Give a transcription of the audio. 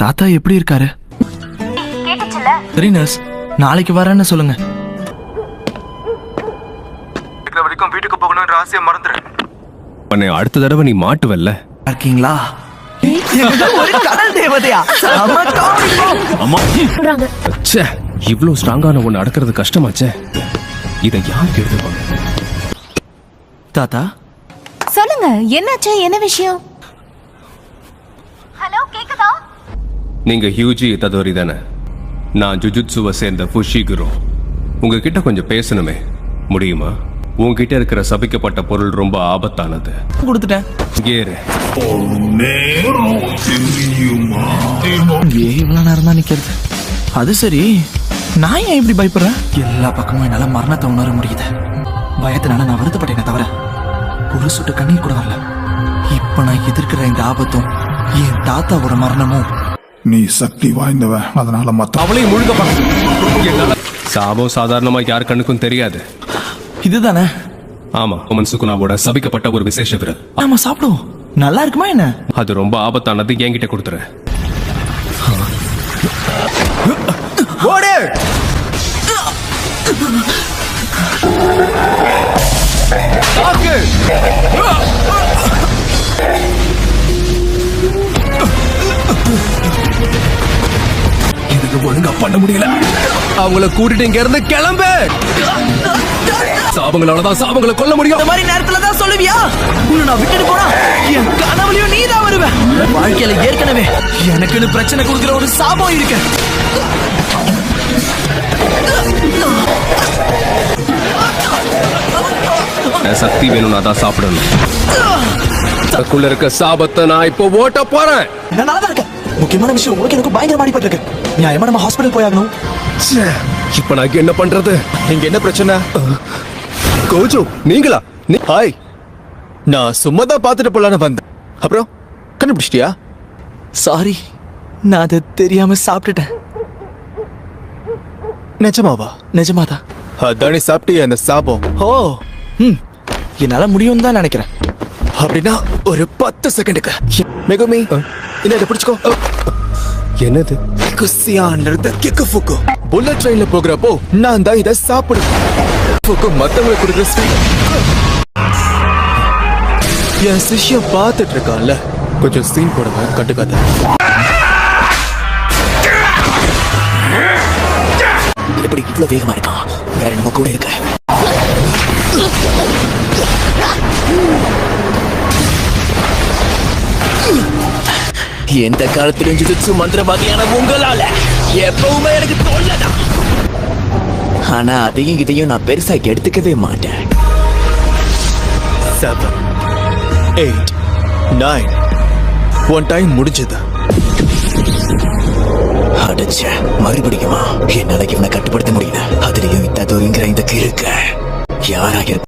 தாத்தா எப்படி இருக்காரு? கேட்டுச்சுல? சரி நர்ஸ், நாளைக்கு வரேன்னு சொல்லுங்க. வரைக்கும் வீட்டுக்கு போகணும்னு ராசியை மறந்துரு. உன்னை அடுத்த தடவை நீ மாட்டுவல்ல. இருக்கீங்களா? ஒரு கடல் தேவதையா? அம்மா ச்சே, இவ்ளோ ஸ்ட்ராங்கான ஒன்னு அடக்கிறது கஷ்டமாச்சே. இதை யார் எழுதுவாங்க? தாத்தா சொல்லுங்க, என்னாச்சு? என்ன விஷயம்? ஹலோ, கேக்குதா? நீங்க ஹியூஜி இத்ததோரி தானே? நான் ஜுஜுட்சுவை சேர்ந்த ஃபுஷிகுரோ. உங்ககிட்ட கொஞ்சம் பேசணுமே, முடியுமா? உங்ககிட்ட இருக்கிற சபிக்கப்பட்ட பொருள் ரொம்ப ஆபத்தானது. கொடுத்துட்டேன். இவ்வளவு நேரம் தான் நிக்கிறது. அது சரி, நான் ஏன் இப்படி பயப்படுறேன்? எல்லா பக்கமும் என்னால மரணத்தை உணர முடியுது. பயத்தினால நான் வருத்தப்பட்டேனே தவிர ஒரு சொட்டு கண்ணீர் கூட வரல. இப்ப நான் எதிர்க்கிற இந்த ஆபத்தும் என் தாத்தாவோட மரணமும். நீ சக்தி வாய்ந்தவன், அதனால மத்த அவளையும் முழுக்க சாபம் சாதாரணமா யார் கண்ணுக்கும் தெரியாது. இதுதானே? ஆமா, மன்சுகுனாவோட சபிக்கப்பட்ட ஒரு விசேஷ விரல். நாம சாப்பிடுவோம். நல்லா இருக்குமா என்ன? அது ரொம்ப ஆபத்தானது, என்கிட்ட கொடுத்துரு. ஓடு! இதுக்கு ஒழுங்கா பண்ண முடியல. அவங்கள கூட்டிட்டு இங்க இருந்து கிளம்பு. சாபங்களாலதான் சாபங்களை கொல்ல முடியும். இந்த மாதிரி நேரத்துல தான் சொல்லுவியா? உன்னை நான் விட்டுட்டு போனா என் கனவுலயும் நீ தான் வருவ. வாழ்க்கையில ஏற்கனவே எனக்குன்னு பிரச்சனை கொடுக்கிற ஒரு சாபம் இருக்கு. சக்தி வேணும்னா தான் சாப்பிடணும். அதுக்குள்ள இருக்க சாபத்தை நான் இப்போ ஓட்ட போறேன். நான் நல்லா இருக்கேன். முக்கியமான விஷயம், உங்களுக்கு எனக்கு பயங்கரமா அடிபட்டு இருக்கு. நியாயமா நம்ம ஹாஸ்பிடல் போயாகணும். இப்ப நான் என்ன பண்றது? இங்க என்ன பிரச்சனை? கோஜோ, நீங்களா? ஹாய், நான் சும்மா தான் பார்த்துட்டு போலான்னு வந்தேன். அப்புறம் கண்டுபிடிச்சிட்டியா? சாரி, நான் அதை தெரியாம சாப்பிட்டுட்டேன். நிஜமாவா? நிஜமாதான். அதானே சாப்பிட்டியா அந்த சாபம்? ஓ, என்னால முடியும் தான் நினைக்கிறேன். அப்படின்னா ஒரு 10 செகண்டுக்கு மெகுமி இதை பிடிச்சுக்கோ. என்னது? குசியான்றது கிக்கு ஃபுக்கு. புல்லட் ட்ரெயின்ல போகிறப்போ நான் தான் இதை சாப்பிடுவேன். ஃபுக்கு மத்தவங்களுக்கு கொடுக்குற ஸ்வீட். என் சிஷ்யம் பார்த்துட்டு இருக்கான்ல, கொஞ்சம் சீன் போடுவேன், கட்டுக்காத. எப்படி இவ்வளவு வேகமா இருக்கான்? வேற நம்ம கூட இருக்க. எந்த காலத்திலும் ஜுஜுட்சு மந்திரவாதியான உங்களால எப்பவுமே எனக்கு தொல்லதான். ஆனா அதையும் இதையும் நான் பெருசா எடுத்துக்கவே மாட்டேன். 7 8 9 ஒன் டைம் முடிஞ்சது. அடைச்ச மறுபடியுமா? என்னால இவனை கட்டுப்படுத்த முடியல. அதுலயும் இத்ததுங்கிற இந்த கிறுக்க யாராக